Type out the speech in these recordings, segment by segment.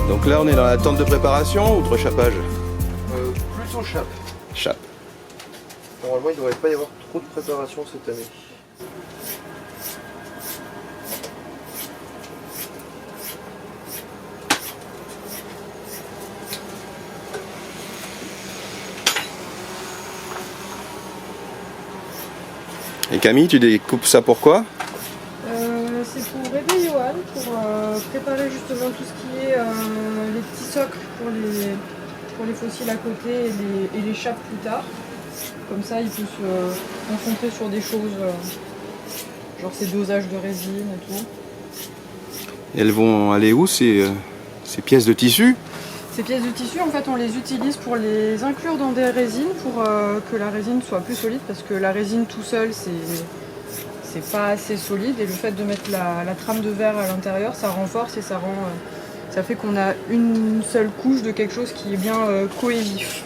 Donc là on est dans la tente de préparation ou de rechappage? Plutôt chape. Chape. Normalement il ne devrait pas y avoir trop de préparation cette année. Et Camille, tu découpes ça pourquoi? C'est pour aider Johan, pour préparer justement tout ce qui est les petits socles pour les fossiles à côté et les chapes plus tard. Comme ça, il peut se concentrer sur des choses, genre ces dosages de résine et tout. Et elles vont aller où ces pièces de tissu? Ces pièces de tissu, en fait, on les utilise pour les inclure dans des résines pour que la résine soit plus solide, parce que la résine tout seul, c'est pas assez solide, et le fait de mettre la trame de verre à l'intérieur, ça renforce et ça fait qu'on a une seule couche de quelque chose qui est bien cohésif.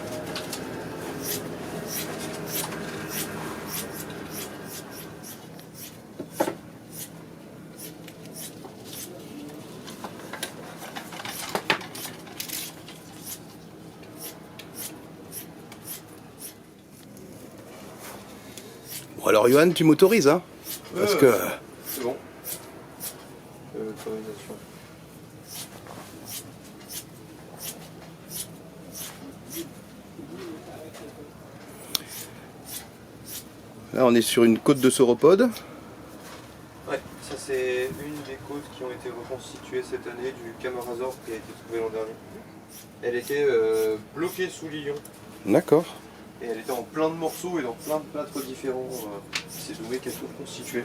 Bon alors Johan, tu m'autorises hein? Parce que... C'est bon. Autorisation. Là on est sur une côte de sauropode. Ouais, ça c'est une des côtes qui ont été reconstituées cette année du Camarasaur qui a été trouvé l'an dernier. Elle était bloquée sous l'Ilion. D'accord. Et elle était en plein de morceaux et dans plein de plâtres différents. C'est Doumé qui a tout reconstitué.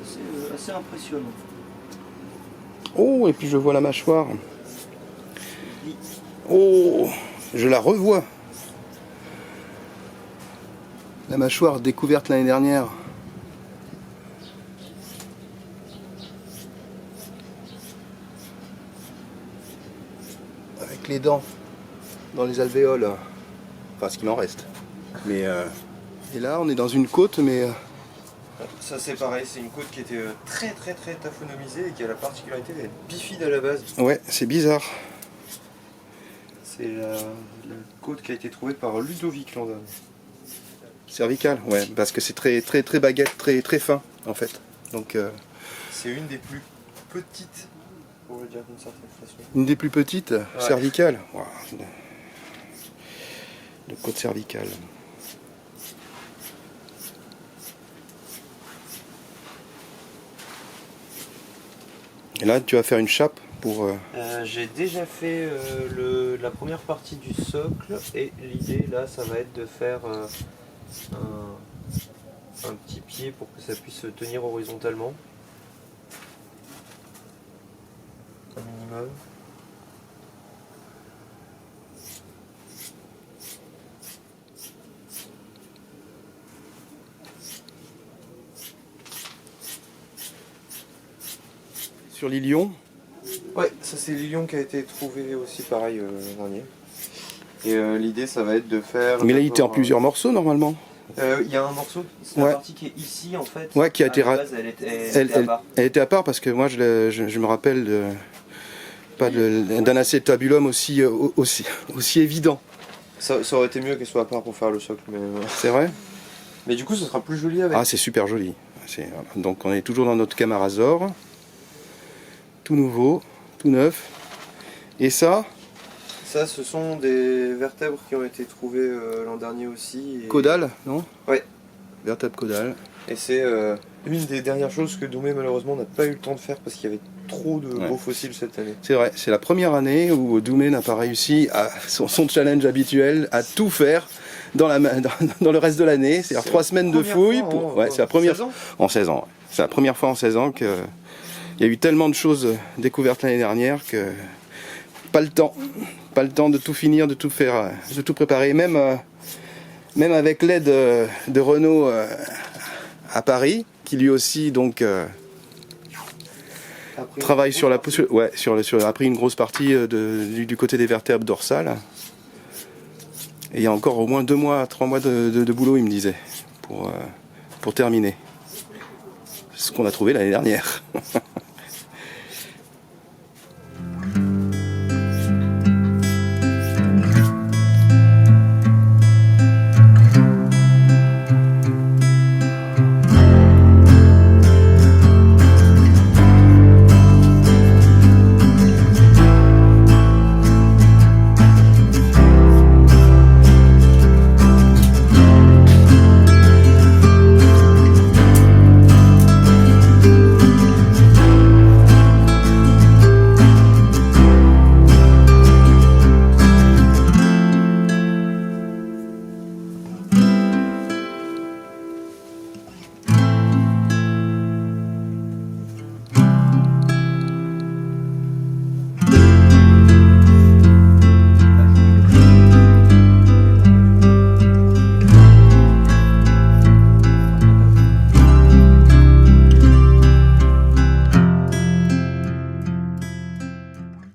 C'est assez impressionnant. Oh, et puis je vois la mâchoire. Oh, je la revois. La mâchoire découverte l'année dernière. Avec les dents dans les alvéoles. Enfin, ce qu'il m'en reste. Mais et là, on est dans une côte, mais Ça c'est pareil, c'est une côte qui était très taphonomisée et qui a la particularité d'être bifide à la base. ouais, c'est bizarre. C'est la côte qui a été trouvée par Ludovic l'an dernier. Cervical, ouais, parce que c'est très baguette, très fin en fait. Donc C'est une des plus petites, pour le dire d'une certaine façon. une des plus petites, cervicales. Wow. De côte cervicale. Et là, tu vas faire une chape pour... J'ai déjà fait la première partie du socle et l'idée là ça va être de faire un petit pied pour que ça puisse se tenir horizontalement. Un minimum. Sur l'Ilion. Ouais, ça c'est l'Ilion qui a été trouvé aussi pareil l'an dernier. Et l'idée ça va être de faire... Mais là, il était en plusieurs morceaux normalement. Il y a un morceau, c'est la partie qui est ici en fait. Ouais, qui a été elle était à part. Elle était à part parce que moi, je me rappelle d'un acétabulum aussi évident. Ça aurait été mieux qu'elle soit à part pour faire le socle. Mais... C'est vrai? Mais du coup, ce sera plus joli avec. Ah, c'est super joli. Donc, on est toujours dans notre Camarasaur. Tout nouveau, tout neuf. Et ça? Ça, ce sont des vertèbres qui ont été trouvées l'an dernier aussi. Et... Caudale, non? Ouais. Vertèbre caudale. Et c'est une des dernières choses que Doumé malheureusement n'a pas eu le temps de faire parce qu'il y avait trop de beaux fossiles cette année. C'est vrai, c'est la première année où Doumé n'a pas réussi à son challenge habituel à tout faire dans le reste de l'année. C'est-à-dire 3 semaines de fouilles. C'est la première fois en 16 ans. C'est la première fois en 16 ans qu'il y a eu tellement de choses découvertes l'année dernière que pas le temps de tout finir, de tout faire, de tout préparer. Même avec l'aide de Renaud à Paris, qui lui aussi donc travaille sur la pousse. Ouais, a pris une grosse partie du côté des vertèbres dorsales. Et il y a encore au moins 2 mois, 3 mois de boulot, il me disait, pour terminer. Ce qu'on a trouvé l'année dernière.